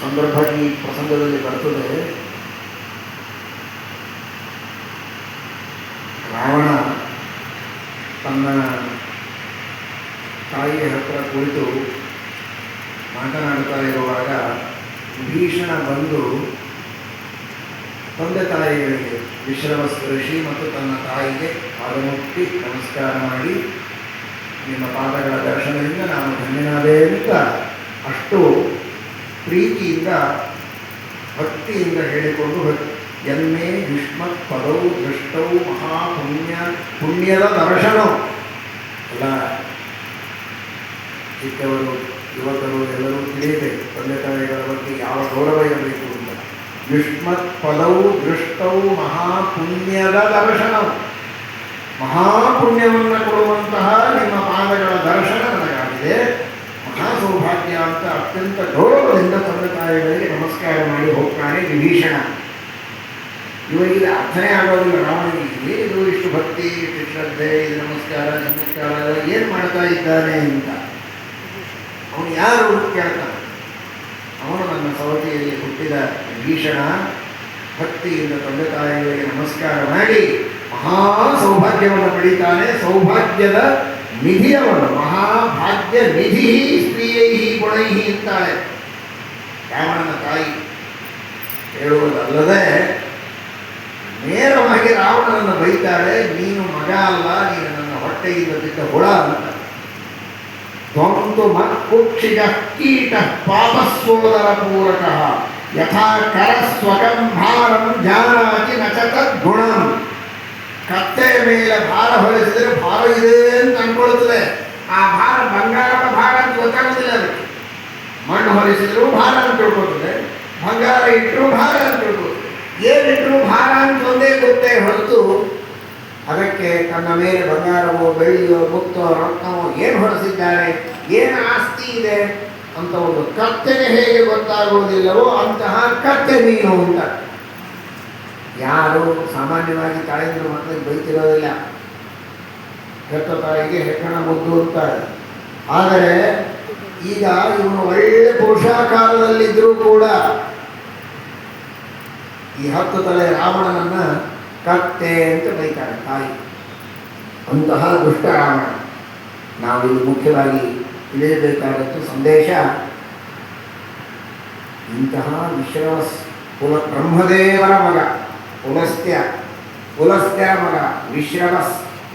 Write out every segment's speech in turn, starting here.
ಸಂದರ್ಭ ಈ ಪ್ರಸಂಗದಲ್ಲಿ ಬರ್ತದೆ. ರಾವಣ ತನ್ನ ತಾಯಿಯ ಹತ್ತಿರ ಕುಳಿತು ಮಾತನಾಡ್ತಾ ಇರುವಾಗ ವಿಭೀಷಣ ಬಂದು ತಂದೆ ತಾಯಿಗಳಿಗೆ ವಿಶ್ರವಸ್ ಋಷಿ ಮತ್ತು ತನ್ನ ತಾಯಿಗೆ ಪಾದಮುಟ್ಟಿ ನಮಸ್ಕಾರ ಮಾಡಿ, ನಿಮ್ಮ ಪಾದಗಳ ದರ್ಶನದಿಂದ ನಾನು ಧನ್ಯನಾದೆ ಅಂತ ಅಷ್ಟು ಪ್ರೀತಿಯಿಂದ ಭಕ್ತಿಯಿಂದ ಹೇಳಿಕೊಂಡು ಎನ್ನೇ ಯುಷ್ಮತ್ ಪದೌ ದೃಷ್ಟೌ ಪುಣ್ಯದ ದರ್ಶನವು. ಎಲ್ಲ ಚಿಕ್ಕವರು ಯುವಕರು ಎಲ್ಲರೂ ತಿಳಿಯಬೇಕು ತಂದೆ ತಾಯಿಗಳ ಬಗ್ಗೆ ಯಾವ ಗೌರವ ಇರಬೇಕು ಅಂತ. ಯುಷ್ಮತ್ ಪದೌ ದೃಷ್ಟೌ ಮಹಾಪುಣ್ಯದ ದರ್ಶನವು, ಮಹಾಪುಣ್ಯವನ್ನು ಕೊಡುವಂತಹ ನಿಮ್ಮ ಪಾದಗಳ ದರ್ಶನ ನನಗಾಗಿದೆ, ಮಹಾ ಸೌಭಾಗ್ಯ ಅಂತ ಅತ್ಯಂತ ಗೌರವದಿಂದ ತಂದೆ ತಾಯಿಗಳಿಗೆ ನಮಸ್ಕಾರ ಮಾಡಿ ಹೋಗ್ತಾನೆ ವಿಭೀಷಣ. ಇವರಿಗೆ ಅರ್ಥನೇ ಆಗೋದಿಲ್ಲ ರಾವಣನಿಗೆ, ಇದು ಇಷ್ಟು ಭಕ್ತಿ, ಇಷ್ಟು ಶ್ರದ್ಧೆ, ಇದು ನಮಸ್ಕಾರ ಏನು ಮಾಡ್ತಾ ಇದ್ದಾನೆ ಅಂತ. ಅವನು ಯಾರು ಕೇಳ್ತಾನೆ. ಅವನು ನನ್ನ ಸವತಿಯಲ್ಲಿ ಹುಟ್ಟಿದ ವಿಭೀಷಣ ಭಕ್ತಿಯಿಂದ ತಂದೆ ತಾಯಿಗಳಿಗೆ ನಮಸ್ಕಾರ ಮಾಡಿ ಮಹಾ ಸೌಭಾಗ್ಯವನ್ನು ಪಡೀತಾನೆ. ಸೌಭಾಗ್ಯದ ನಿಧಿಯವನು, ಮಹಾಭಾಗ್ಯ ನಿಧಿ ಸ್ತ್ರೀಯೈ ಗುಣೈ ಅಂತಾಳೆ ರಾವಣನ ತಾಯಿ. ಹೇಳುವುದಲ್ಲದೆ ನೇರವಾಗಿ ರಾವಣನನ್ನು ಬೈತಾಳೆ, ನೀನು ಮಗ ಅಲ್ಲ, ನೀನು ನನ್ನ ಹೊಟ್ಟೆಯಿಂದ ಬಿದ್ದ ಹುಳ ಅಂತ. ತ್ವಂತು ಮತ್ಕುಕ್ಷಿಜ ಕೀಟ ಪಾಪಸ್ವೋದರ ಪೂರಕ ಯಥಾ ಕರ ಸ್ವಕಂ ಭಾರಂ ಜಾನಾತಿ ನ ಚ ತದ್ಗುಣಂ. ಕತ್ತೆಯ ಮೇಲೆ ಭಾರ ಹೊರಿಸಿದರೆ ಭಾರ ಇದೆ ಅಂತ ಅನ್ಕೊಳ್ತದೆ. ಆ ಭಾರ ಬಂಗಾರದ ಭಾರ ಅಂತ ಗೊತ್ತಾಗೋದಿಲ್ಲ ಅದಕ್ಕೆ. ಮಣ್ಣು ಹೊರಿಸಿದ್ರು ಭಾರ ಅಂತ ತಿಳ್ಕೊಳ್ತದೆ, ಬಂಗಾರ ಇಟ್ಟರು ಭಾರ ಅಂತ ತಿಳ್ಕೊಳ್ತದೆ. ಏನಿಟ್ಟರು ಭಾರ ಅಂತ ಒಂದೇ ಗೊತ್ತೇ ಹೊರತು ಅದಕ್ಕೆ ತನ್ನ ಮೇಲೆ ಬಂಗಾರವೋ ಬೆಳ್ಳಿಯೋ ಮುತ್ತೋ ರತ್ನವೋ ಏನು ಹೊರಸಿದ್ದಾರೆ, ಏನು ಆಸ್ತಿ ಇದೆ ಅಂತ ಒಂದು ಕತ್ತೆಗೆ ಹೇಗೆ ಗೊತ್ತಾಗುವುದಿಲ್ಲವೋ ಅಂತಹ ಕತ್ತೆ ನೀನು ಅಂತ. ಯಾರು ಸಾಮಾನ್ಯವಾಗಿ ತಾಯಿಗಳು ಮಕ್ಕಳಿಗೆ ಬೈತಿರೋದಿಲ್ಲ, ಹೆತ್ತ ತಾಯಿಗೆ ಹೆಕ್ಕಣ ಮುದ್ದು ಅಂತಾರೆ. ಆದರೆ ಈಗ ಇವನು ಒಳ್ಳೆ ಪುರುಷಾಕಾರದಲ್ಲಿದ್ದರೂ ಕೂಡ ಈ 10 ತಲೆ ರಾವಣನನ್ನ ಕತ್ತೆ ಅಂತ ಬೈತಾರೆ ತಾಯಿ. ಅಂತಹ ದುಷ್ಟ ರಾವಣ. ನಾವು ಇದು ಮುಖ್ಯವಾಗಿ ತಿಳಿಯಬೇಕಾದದ್ದು ಸಂದೇಶ. ಇಂತಹ ವಿಶ್ರವಸ್ ಬ್ರಹ್ಮದೇವರ ಮಗ ಪುಲಸ್ತ್ಯರ ಮಗ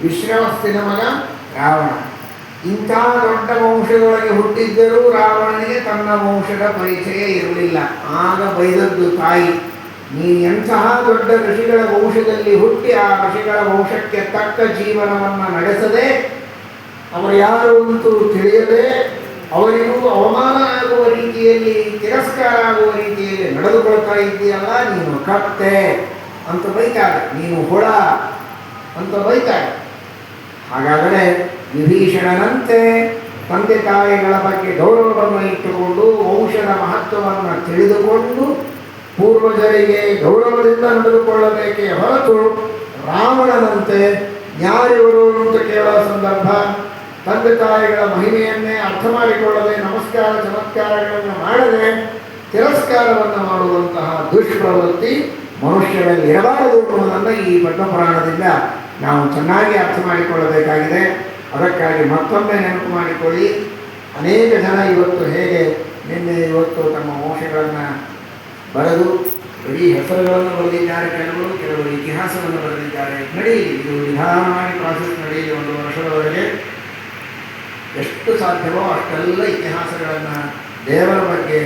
ವಿಶ್ರವಸ್ಸಿನ ಮಗ ರಾವಣ. ಇಂಥ ದೊಡ್ಡ ವಂಶದೊಳಗೆ ಹುಟ್ಟಿದ್ದರೂ ರಾವಣನಿಗೆ ತನ್ನ ವಂಶದ ಪರಿಚಯ ಇರಲಿಲ್ಲ. ಆಗ ಬೈದದ್ದು ತಾಯಿ, ನೀ ಎಂತಹ ದೊಡ್ಡ ಋಷಿಗಳ ವಂಶದಲ್ಲಿ ಹುಟ್ಟಿ ಆ ಋಷಿಗಳ ವಂಶಕ್ಕೆ ತಕ್ಕ ಜೀವನವನ್ನು ನಡೆಸದೆ, ಅವರು ಯಾರು ಅಂತೂ ತಿಳಿಯದೆ, ಅವರಿಗೂ ಅವಮಾನ ಆಗುವ ರೀತಿಯಲ್ಲಿ, ತಿರಸ್ಕಾರ ಆಗುವ ರೀತಿಯಲ್ಲಿ ನಡೆದುಕೊಳ್ತಾ ಇದ್ದೀಯಲ್ಲ, ನೀನು ಕತ್ತೆ ಅಂತ ಬೈತಾರೆ, ನೀನು ಹುಳ ಅಂತ ಬೈತಾರೆ. ಹಾಗಾದರೆ ವಿಭೀಷಣನಂತೆ ತಂದೆ ತಾಯಿಗಳ ಬಗ್ಗೆ ಗೌರವವನ್ನು ಇಟ್ಟುಕೊಂಡು, ವಂಶದ ಮಹತ್ವವನ್ನು ತಿಳಿದುಕೊಂಡು ಪೂರ್ವಜರಿಗೆ ಗೌರವದಿಂದ ನಡೆದುಕೊಳ್ಳಬೇಕೇ ಹೊರತು ರಾವಣನಂತೆ ಯಾರಿವರು ಅಂತ ಕೇಳುವ ಸಂದರ್ಭ, ತಂದೆ ತಾಯಿಗಳ ಮಹಿಮೆಯನ್ನೇ ಅರ್ಥ ಮಾಡಿಕೊಳ್ಳದೆ, ನಮಸ್ಕಾರ ಚಮತ್ಕಾರಗಳನ್ನು ಮಾಡದೆ ತಿರಸ್ಕಾರವನ್ನು ಮಾಡುವಂತಹ ದುಷ್ಪ್ರವೃತ್ತಿ ಮನುಷ್ಯರಲ್ಲಿ ಇರಬಾರದು ಅನ್ನುವುದನ್ನು ಈ ಪದ್ಮಪುರಾಣದಿಂದ ನಾವು ಚೆನ್ನಾಗಿ ಅರ್ಥ ಮಾಡಿಕೊಳ್ಳಬೇಕಾಗಿದೆ. ಅದಕ್ಕಾಗಿ ಮತ್ತೊಮ್ಮೆ ನೆನಪು ಮಾಡಿಕೊಳ್ಳಿ. ಅನೇಕ ಜನ ಇವತ್ತು ಹೇಗೆ ನಿನ್ನೆ ಇವತ್ತು ತಮ್ಮ ವಂಶಗಳನ್ನು ಬರೆದು ಬರೀ ಹೆಸರುಗಳನ್ನು ಬರೆದಿದ್ದಾರೆ, ಕೆಲವರು ಇತಿಹಾಸವನ್ನು ಬರೆದಿದ್ದಾರೆ. ನಡೆಯಲಿ, ಇದು ನಿಧಾನವಾಗಿ ಪ್ರಾಸೆಸ್ ನಡೆಯಲಿ. 1 ವರ್ಷದವರೆಗೆ ಎಷ್ಟು ಸಾಧ್ಯವೋ ಅಷ್ಟೆಲ್ಲ ಇತಿಹಾಸಗಳನ್ನು ದೇವರ ಬಗ್ಗೆ,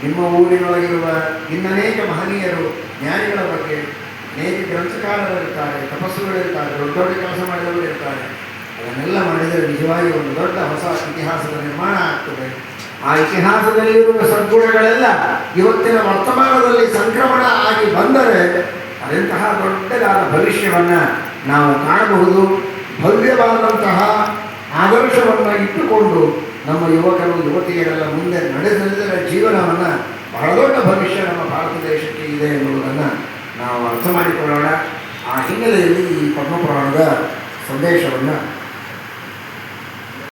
ನಿಮ್ಮ ಊರಿನೊಳಗಿರುವ ಇನ್ನನೇಕ ಮಹನೀಯರು ಜ್ಞಾನಿಗಳ ಬಗ್ಗೆ ಅನೇಕ ಗ್ರಂಥಕಾರರಿರ್ತಾರೆ, ತಪಸ್ಸುಗಳಿರ್ತಾರೆ, ದೊಡ್ಡ ದೊಡ್ಡ ಕೆಲಸ ಮಾಡಿದವರು ಇರ್ತಾರೆ. ಅದನ್ನೆಲ್ಲ ಮಾಡಿದರೆ ನಿಜವಾಗಿ ಒಂದು ದೊಡ್ಡ ಹೊಸ ಇತಿಹಾಸದ ನಿರ್ಮಾಣ ಆಗ್ತದೆ. ಆ ಇತಿಹಾಸದಲ್ಲಿರುವ ಸದ್ಗುಣಗಳೆಲ್ಲ ಇವತ್ತಿನ ವರ್ತಮಾನದಲ್ಲಿ ಸಂಕ್ರಮಣ ಆಗಿ ಬಂದರೆ ಅದೆಂತಹ ದೊಡ್ಡದಾದ ಭವಿಷ್ಯವನ್ನು ನಾವು ಕಾಣಬಹುದು. ಭವ್ಯವಾದಂತಹ ಆದರ್ಶವನ್ನು ಇಟ್ಟುಕೊಂಡು ನಮ್ಮ ಯುವಕರು ಯುವತಿಯರೆಲ್ಲ ಮುಂದೆ ನಡೆಸಲಿರುವ ಜೀವನವನ್ನು, ಬಹಳ ದೊಡ್ಡ ಭವಿಷ್ಯ ನಮ್ಮ ಭಾರತ ದೇಶಕ್ಕೆ ಇದೆ ಎನ್ನುವುದನ್ನು ನಾವು ಅರ್ಥ ಮಾಡಿಕೊಳ್ಳೋಣ. ಆ ಹಿನ್ನೆಲೆಯಲ್ಲಿ ಈ ಪದ್ಮಪುರಾಣದ ಸಂದೇಶವನ್ನು